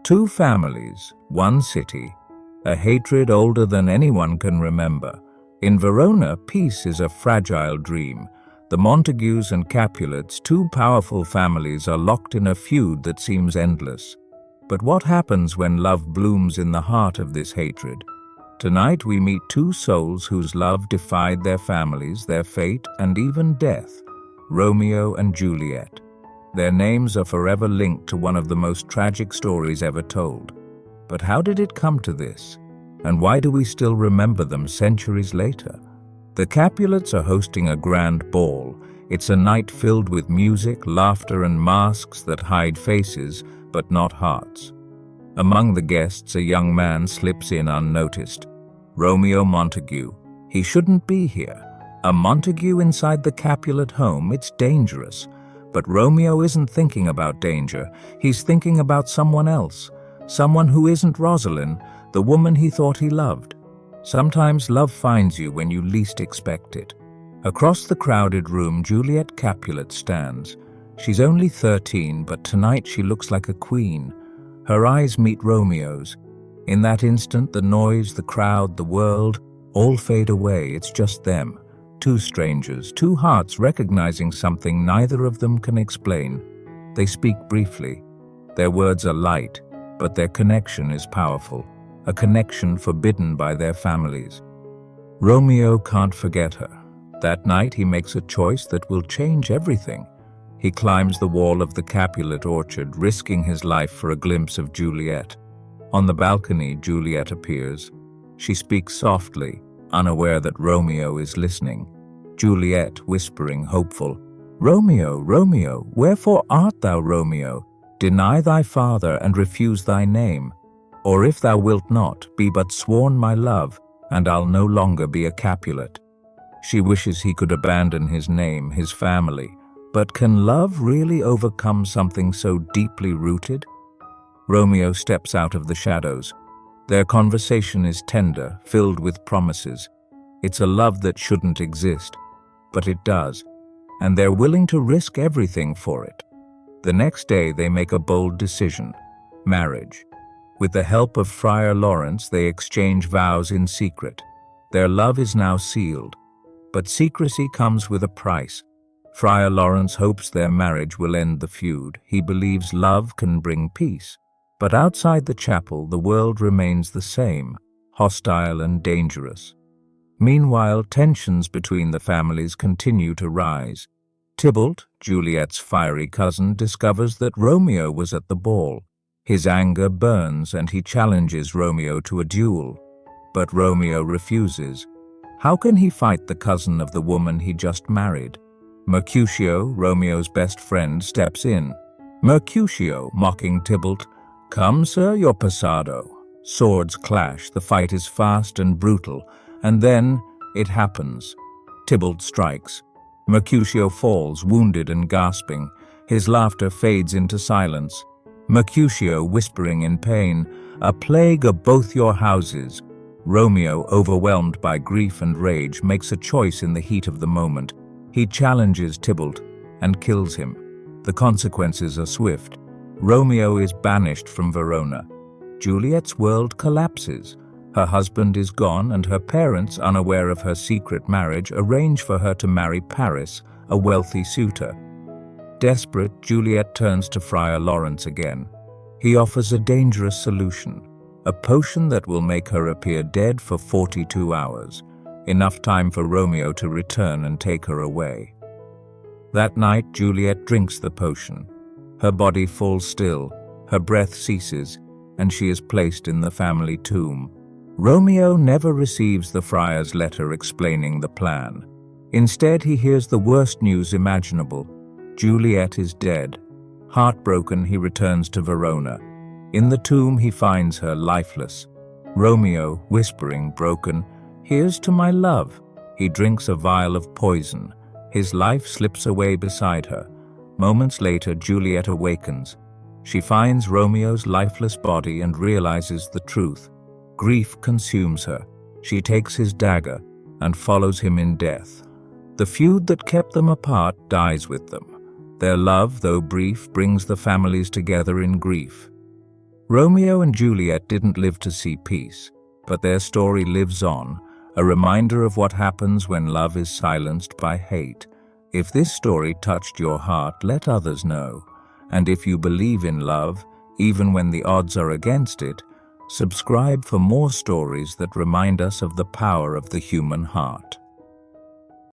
Two families, one city, a hatred older than anyone can remember. In Verona, peace is a fragile dream. The Montagues and Capulets, two powerful families, are locked in a feud that seems endless. But what happens when love blooms in the heart of this hatred? Tonight we meet two souls whose love defied their families, their fate, and even death. Romeo and Juliet. Their names are forever linked to one of the most tragic stories ever told. But how did it come to this? And why do we still remember them centuries later? The Capulets are hosting a grand ball. It's a night filled with music, laughter, and masks that hide faces, but not hearts. Among the guests, a young man slips in unnoticed. Romeo Montague. He shouldn't be here. A Montague inside the Capulet home, it's dangerous. But Romeo isn't thinking about danger. He's thinking about someone else. Someone who isn't Rosalind, the woman he thought he loved. Sometimes love finds you when you least expect it. Across the crowded room, Juliet Capulet stands. She's only 13, but tonight she looks like a queen. Her eyes meet Romeo's. In that instant, the noise, the crowd, the world, all fade away. It's just them. Two strangers, two hearts recognizing something neither of them can explain. They speak briefly. Their words are light, but their connection is powerful. A connection forbidden by their families. Romeo can't forget her. That night he makes a choice that will change everything. He climbs the wall of the Capulet orchard, risking his life for a glimpse of Juliet. On the balcony, Juliet appears. She speaks softly, unaware that Romeo is listening. Juliet, whispering, hopeful, "Romeo, Romeo, wherefore art thou, Romeo? Deny thy father and refuse thy name. Or if thou wilt not, be but sworn my love, and I'll no longer be a Capulet." She wishes he could abandon his name, his family. But can love really overcome something so deeply rooted? Romeo steps out of the shadows. Their conversation is tender, filled with promises. It's a love that shouldn't exist, but it does, and they're willing to risk everything for it. The next day they make a bold decision: marriage. With the help of Friar Lawrence, they exchange vows in secret. Their love is now sealed, but secrecy comes with a price. Friar Lawrence hopes their marriage will end the feud. He believes love can bring peace. But outside the chapel, the world remains the same, hostile and dangerous. Meanwhile, tensions between the families continue to rise. Tybalt, Juliet's fiery cousin, discovers that Romeo was at the ball. His anger burns and he challenges Romeo to a duel. But Romeo refuses. How can he fight the cousin of the woman he just married? Mercutio, Romeo's best friend, steps in. Mercutio, mocking Tybalt, "Come, sir, you're passado." Swords clash, the fight is fast and brutal, and then it happens. Tybalt strikes. Mercutio falls, wounded and gasping. His laughter fades into silence. Mercutio, whispering in pain, "A plague of both your houses." Romeo, overwhelmed by grief and rage, makes a choice in the heat of the moment. He challenges Tybalt and kills him. The consequences are swift. Romeo is banished from Verona. Juliet's world collapses. Her husband is gone, and her parents, unaware of her secret marriage, arrange for her to marry Paris, a wealthy suitor. Desperate, Juliet turns to Friar Lawrence again. He offers a dangerous solution, a potion that will make her appear dead for 42 hours, enough time for Romeo to return and take her away. That night, Juliet drinks the potion. Her body falls still, her breath ceases, and she is placed in the family tomb. Romeo never receives the friar's letter explaining the plan. Instead, he hears the worst news imaginable. Juliet is dead. Heartbroken, he returns to Verona. In the tomb, he finds her lifeless. Romeo, whispering, broken, "Here's to my love." He drinks a vial of poison. His life slips away beside her. Moments later, Juliet awakens. She finds Romeo's lifeless body and realizes the truth. Grief consumes her. She takes his dagger and follows him in death. The feud that kept them apart dies with them. Their love, though brief, brings the families together in grief. Romeo and Juliet didn't live to see peace, but their story lives on, a reminder of what happens when love is silenced by hate. If this story touched your heart, let others know. And if you believe in love, even when the odds are against it, subscribe for more stories that remind us of the power of the human heart.